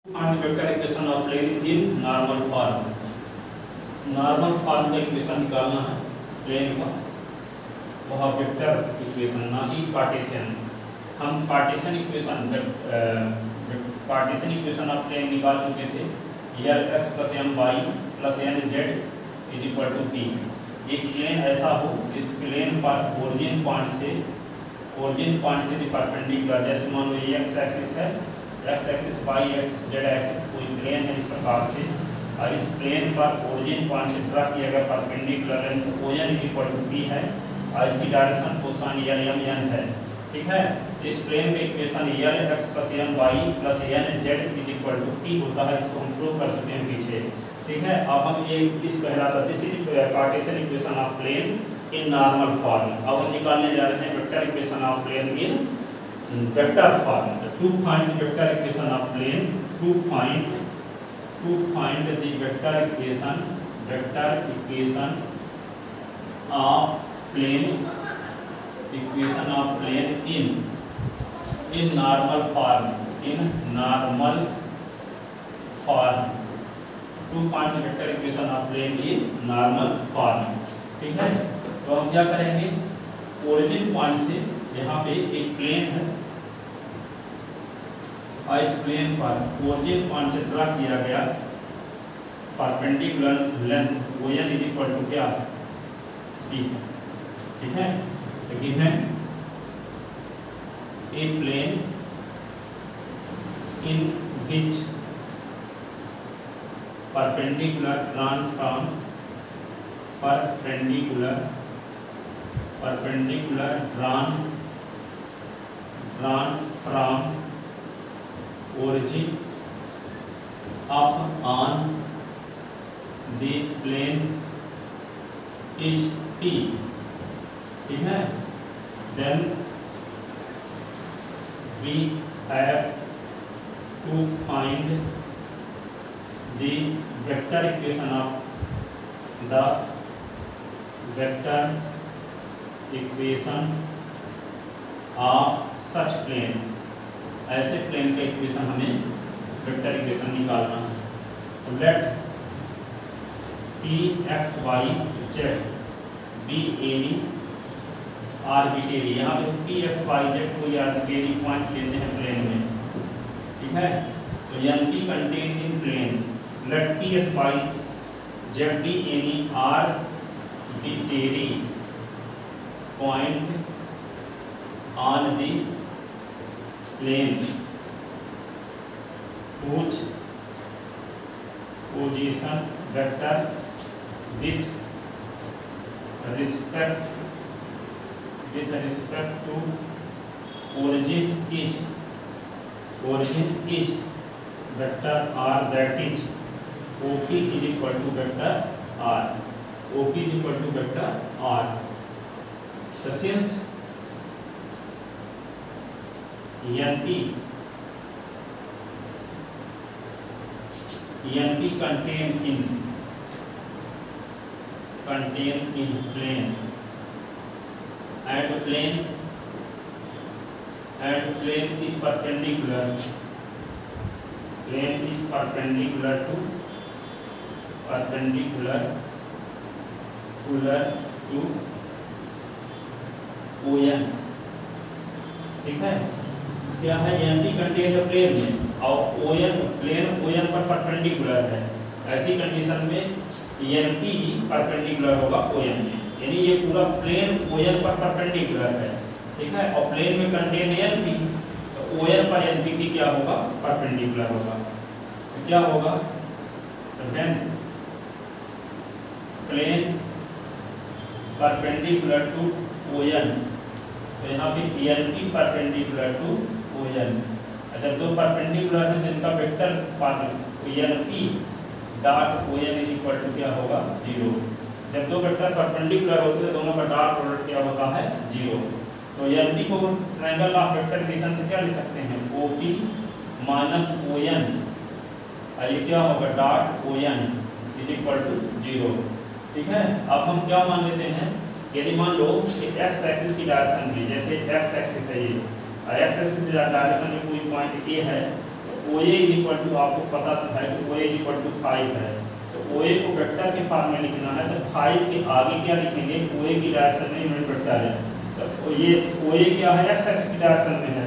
Find the vector equation of plane in normal form. Normal form का equation निकालना है plane का, वह वेक्टर इक्वेशन ना कि कार्टेशियन। हम कार्टेशियन इक्वेशन ऑफ प्लेन निकाल चुके थे। L X plus M Y plus N Z is equal to P. एक प्लेन ऐसा हो जिस प्लेन पर ओरिजिन पॉइंट से भी परपेंडिकुलर, जैसे मान लो ये एक्स एक्सिस है, X axis Y axis Z axis कोई प्लेन है इस प्रकार से, और इस प्लेन पर ओरिजिन पॉइंट से ड्रा किया गया perpendicular length ON is equal to P है, और इसकी direction cosine L M N है। ठीक है, इस प्लेन का equation L X plus M Y plus N Z is equal to P होता है। इसको हम प्रूव कर चुके हैं पीछे। ठीक है, अब हम एक इस कहलाता this is Cartesian equation of plane in normal form. अब हम निकालने जा रहे हैं vector equation of plane in vector form. To find the vector equation of plane, to find the vector equation of plane in normal form, to find the vector equation of plane in normal form। ठीक है, तो हम क्या करेंगे, origin point से यहाँ पे एक प्लेन है और इस प्लेन पर ओरिजिन पॉइंट से ड्रा किया गया perpendicular length ON is equal to क्या, पी। ठीक है, तो given a plane in which perpendicular drawn from origin up on the plane is P। ठीक है, then we have to find the vector equation of such plane। ऐसे plane का equation हमें vector equation निकालना है। तो let P X Y Z be any arbitrary, यहाँ पे पी एक्स वाई जेड कोई आर्बिट्रेरी पॉइंट लेते हैं प्लेन में। ठीक है, तो N P contain in plane, let P X Y Z be any arbitrary point on the plane whose position vector with respect to origin is vector r, that is OP is equal to vector r, OP is equal to vector r। So since NP contain in plane and plane is perpendicular to ON। ठीक है, क्या है, NP contain plane में और on plane on पर perpendicular है। ऐसी condition में एनपी परपेंडिकुलर होगा ओएन में, यानी ये पूरा प्लेन ओएन पर परपेंडिकुलर है। ठीक है, और प्लेन में कंटेन एनपी, तो ओएन पर एनपी क्या होगा, परपेंडिकुलर होगा। तो क्या होगा, तो when plane perpendicular to ON, तो यहाँ पे एनपी परपेंडिकुलर टू ओएन। जब दो परपेंडिकुलर है तो इनका vector NP dot ON is equal to क्या होगा, 0। जब दो वेक्टर परपेंडिकुलर होते हैं दोनों का डॉट प्रोडक्ट क्या होता है, 0। तो एनपी को ट्रायंगल ऑफ वेक्टर एडिशन से क्या लिख सकते हैं, ओपी माइनस ओएन, और ये क्या होगा, dot ON is equal to 0। ठीक है, अब हम क्या मान लेते हैं, यदि मान लो कि एक्स एक्सिस की डायरेक्शन भी, जैसे एक्स एक्सिस है ये, और एक्स एक्सिस डायरेक्शन में कोई पॉइंट ए है, ओ ए इज इक्वल टू, आपको पता है कि ओ ए इज इक्वल टू 5 है, तो ओ ए को वेक्टर के फॉर्म में लिखना है, तो 5 के आगे क्या लिखेंगे, ओ ए की डायरेक्शन में यूनिट वेक्टर है, तो ये ओ ए क्या है, एस एक्सिस की डायरेक्शन में है,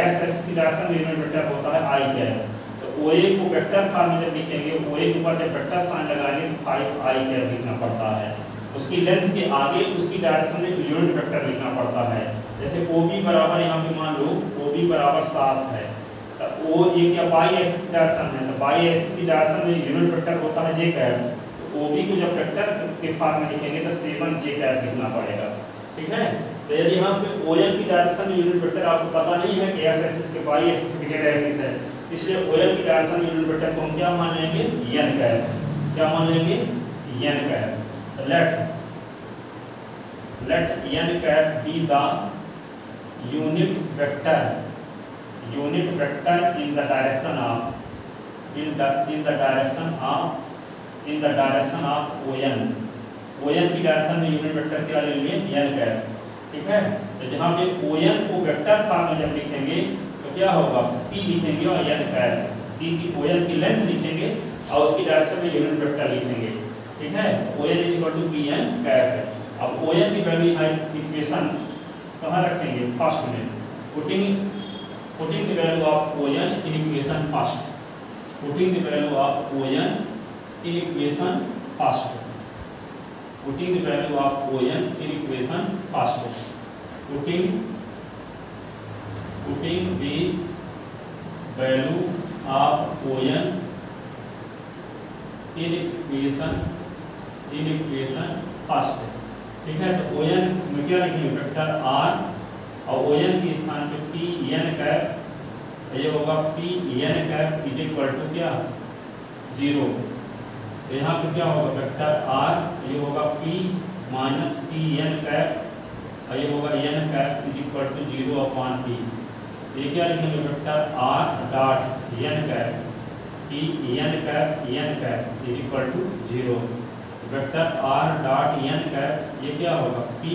एस एक्सिस की डायरेक्शन में यूनिट वेक्टर होता है आई कैप। तो ओ ए को वेक्टर फॉर्म में जब लिखेंगे, ओ ए के ऊपर जब वेक्टर साइन लगाएंगे तो 5 आई कैप लिखना पड़ता है, उसकी लेंथ के आगे उसकी डायरेक्शन में यूनिट वेक्टर लिखना पड़ता है। जैसे ओ बी बराबर यहाँ पे मान लो ओ बी बराबर 7 है, तो ओ ये क्या बाई एक्सिस की डायरेक्शन है, तो बाई एक्सिस की डायरेक्शन में यूनिट वेक्टर होता है जे कैप, तो ओ बी को जब वेक्टर के फॉर्म में लिखेंगे तो 7 जे कैप लिखना पड़ेगा, ठीक है। तो यदि यहाँ पे ओ एल की डायरेक्शन में यूनिट वेक्टर आपको पता नहीं है कि एस एक्सिस के बाई एक्सिस के जेड एक्सिस है, इसलिए ओ एल की डायरेक्शन में यूनिट वेक्टर को हम क्या मान लेंगे, एन कैप, क्या मान लेंगे, N cap. Let N cap be the unit vector in the direction of in the direction of ON की डायरेक्शन में यूनिट वेक्टर क्या लेंगे, n कैप, ठीक है। तो जहाँ पे ON को वेक्टर फॉर्म में जब लिखेंगे तो क्या होगा, P लिखेंगे और n कैप, P की ON की लेंथ लिखेंगे और उसकी डायरेक्शन में यूनिट वेक्टर लिखेंगे, ठीक है। ON is equal to Pn cap है। अब ON की वैल्यू इक्वेशन कहाँ रखेंगे, फर्स्ट में, putting the value of ON in equation first, putting the value of ON in equation first, putting the value of ON in equation first, putting the value of ON in equation first, ठीक है। तो ON में क्या लिखेंगे, vector R और ON के स्थान पे P n कैप, ये होगा P n cap is equal to क्या, 0। तो यहाँ पे क्या होगा, वेक्टर R, ये होगा P minus P n cap, और ये होगा n cap is equal to 0 upon P। ये क्या लिखेंगे, vector R dot n cap, P n cap is equal to 0। Vector R dot n cap, ये क्या होगा, P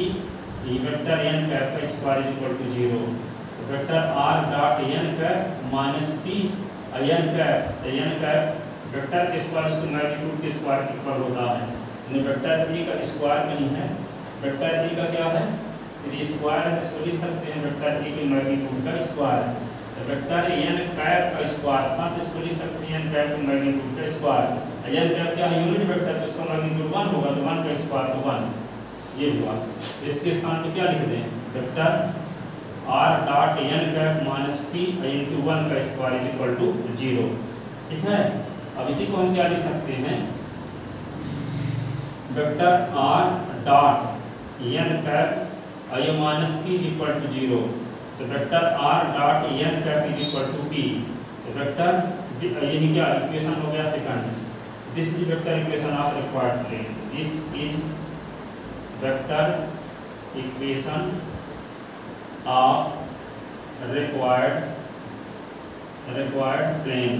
वेक्टर n कैप का square is equal to 0, vector R dot n cap minus P n cap, n cap vector के square उसके magnitude के square के equal होता है, यानी वेक्टर e का स्क्वायर नहीं है, वेक्टर e का क्या है, यदि स्क्वायर है तो इसको लिख सकते हैं वेक्टर e के मैग्नीट्यूड का स्क्वायर, तो वेक्टर n कैप का स्क्वायर था तो इसको लिख सकते हैं n कैप के मैग्नीट्यूड का स्क्वायर, n कैप क्या है, यूनिट वेक्टर, तो इसका मैग्नीट्यूड 1 होगा, तो 1 का स्क्वायर तो 1, ये हुआ। इसके स्थान पे क्या लिख दें, vector R dot n cap minus P into 1 का स्क्वायर इज इक्वल टू 0, ठीक है। अब इसी को हम क्या लिख सकते हैं, vector R dot n cap और ये minus P is equal to 0, तो vector R dot n cap is equal to P, तो वेक्टर यही क्या इक्वेशन हो गया second, this is vector equation of required plane, this is vector equation of required plane.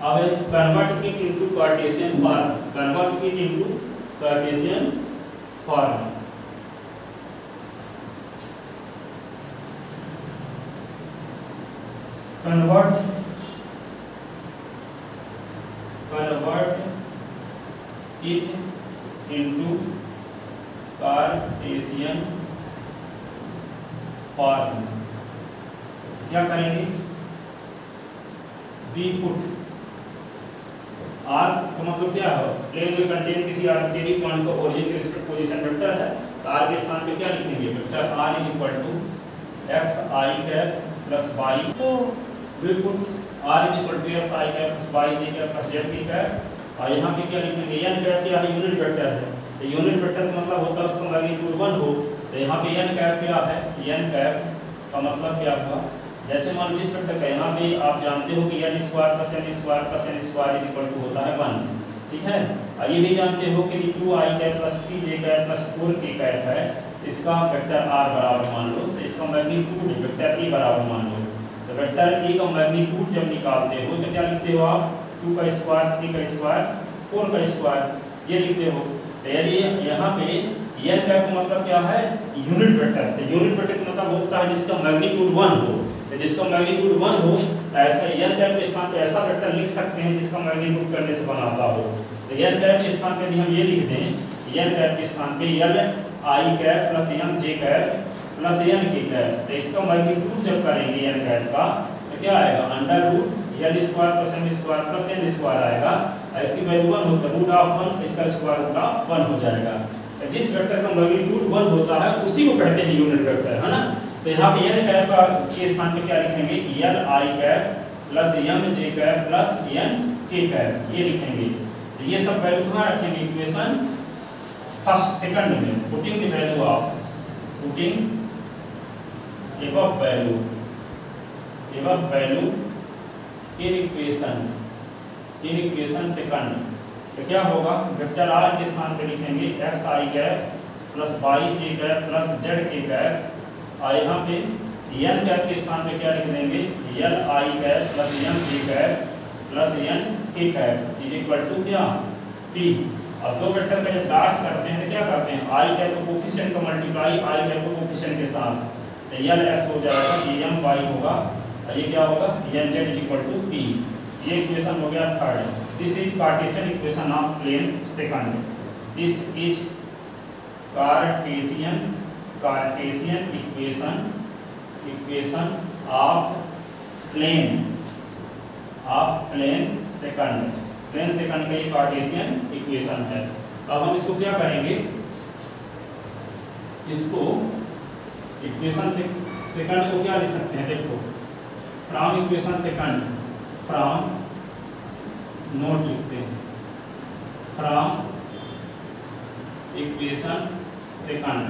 अब convert it into Cartesian form, convert it into Cartesian form. Convert it into Cartesian form. क्या करेंगे, we put are का मतलब क्या है, plane में contain किसी arbitrary point का ओरिजिन के रिस्पेक्ट पोजीशन वेक्टर है, तो आर के स्थान पे क्या लिखेंगे, vector R is equal to X I cap plus Y, we put R is equal to X I cap plus Y J cap plus Z cap. और यहाँ पे क्या लिखेंगे, एन कैप क्या है, यूनिट वेक्टर है, तो यूनिट वेक्टर का मतलब होता है उसका मैग्नीट्यूड 1 हो, तो यहाँ पे एन कैप क्या है, एन कैप का मतलब क्या हुआ, जैसे मान लीजिए इस वेक्टर का यहाँ पे आप जानते हो कि N square plus N square plus N square is equal to होता है 1, ठीक है। और ये भी जानते हो कि 2i cap plus 3j cap plus 4k cap है, इसका वेक्टर r बराबर मान लो, तो इसका मैग्नीट्यूड वेक्टर e बराबर मान लो, तो वेक्टर e का मैग्नीट्यूड जब निकालते हो तो क्या लिखते हो आप, 2 का स्क्वायर 3 का स्क्वायर 4 का स्क्वायर ये लिखते हो। तो यदि यहाँ पे एन कैप का मतलब क्या है, यूनिट वेक्टर, तो यूनिट वेक्टर का मतलब होता है जिसका मैग्नीट्यूड 1 हो, तो जिसका मैग्नीट्यूड 1 हो ऐसा n कैप के स्थान पे ऐसा वेक्टर लिख सकते हैं जिसका मैग्नीट्यूड करने से बनाता हो। तो n कैप के स्थान पे यदि हम ये लिख दें, n कैप के स्थान पे l i cap plus m j cap plus n k cap, तो इसका मैग्नीट्यूड जब करेंगे n कैप का तो क्या आएगा, under root l square plus m square plus n square आएगा। इसकी वैल्यू 1 होता है, रूट ऑफ 1 इसका स्क्वायर रूट ऑफ 1 हो जाएगा। तो जिस वेक्टर का मैग्नीट्यूड 1 होता है उसी को कहते हैं यूनिट वेक्टर, है ना। तो यहाँ पे n कैप का के स्थान पे क्या लिखेंगे, l i cap plus m j cap plus n k cap, ये लिखेंगे। तो ये सब वैल्यू कहाँ रखेंगे, इक्वेशन फर्स्ट सेकंड में, putting the value of, putting above value in equation second. तो क्या होगा, वेक्टर r के स्थान पे लिखेंगे x i cap plus y j cap plus z k cap, और यहाँ पे n कैप के स्थान पे क्या लिख देंगे, l i cap plus m j cap plus n k cap is equal to क्या, p। अब दो वेक्टर का जब डॉट करते हैं तो क्या करते हैं, i कैप को कोफिशिएंट का मल्टीप्लाई i कैप को कोफिशिएंट के साथ, तो l s हो जाएगा, ये m y होगा, और ये क्या होगा, n z is equal to p। ये इक्वेशन हो गया third. This is Cartesian equation of plane second. This is Cartesian equation of plane second. Plane second का ये कार्टेशियन इक्वेशन है। अब हम इसको क्या करेंगे, इसको इक्वेशन सेकंड को क्या लिख सकते हैं, देखो from equation second, from note लिखते हैं, फ्रॉम इक्वेशन सेकंड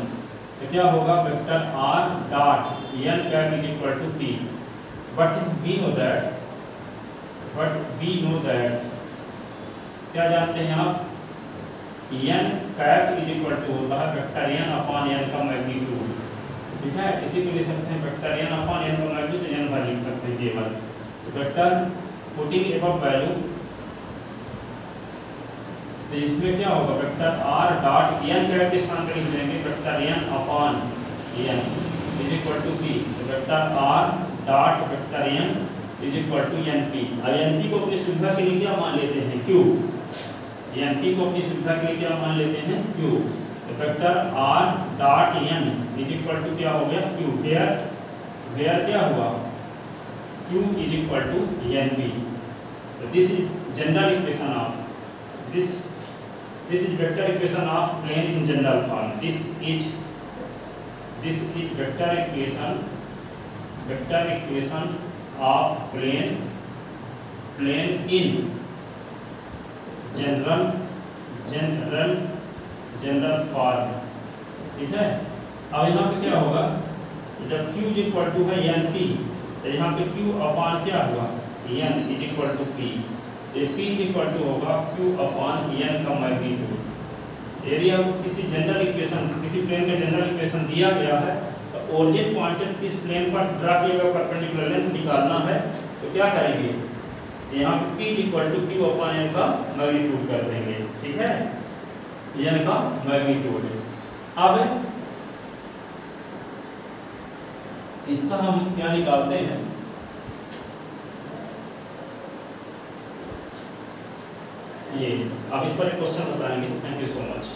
तो क्या होगा, vector r dot n cap is equal to p, but we know that क्या जानते हैं आप, n cap is equal to होता है वेक्टर n अपॉन n का मैग्नीट्यूड, ठीक है। इसी को लिख सकते हैं वेक्टर n अपॉन n का मैग्नीट्यूड n बार लिख सकते हैं केवल। तो वेक्टर पुटिंग एबव वैल्यू, तो इसमें क्या होगा, vector r dot n cap के स्थान पर लिख देंगे vector n upon n is equal to p। तो vector r dot vector n is equal to np, और np को अपनी सुविधा के लिए क्या मान लेते हैं, q। np को अपनी सुविधा के लिए क्या मान लेते हैं, q। तो vector r dot n is equal to क्या हो गया, q। वेयर क्या हुआ, q is equal to np। तो this is general equation of this is vector equation of plane in general form. This is vector equation of plane in general form, ठीक है। अब यहाँ पे क्या होगा, जब q इज इक्वल टू है np, तो यहाँ पे q अपॉन क्या हुआ, n is equal to p। p is equal to होगा q अपॉन n का मैग्नीट्यूड। यदि आपको किसी जनरल इक्वेशन, किसी प्लेन का जनरल इक्वेशन दिया गया है तो ओरिजिन पॉइंट से इस प्लेन पर ड्रा किया गया परपेंडिकुलर लेंथ निकालना है, तो क्या करेंगे, यहाँ पे p is equal to q upon n का मैग्नीट्यूड कर देंगे, ठीक है, n का मैग्नीट्यूड। अब इसका हम क्या निकालते हैं, ये अब इस पर एक क्वेश्चन बताएंगे। Thank you so much.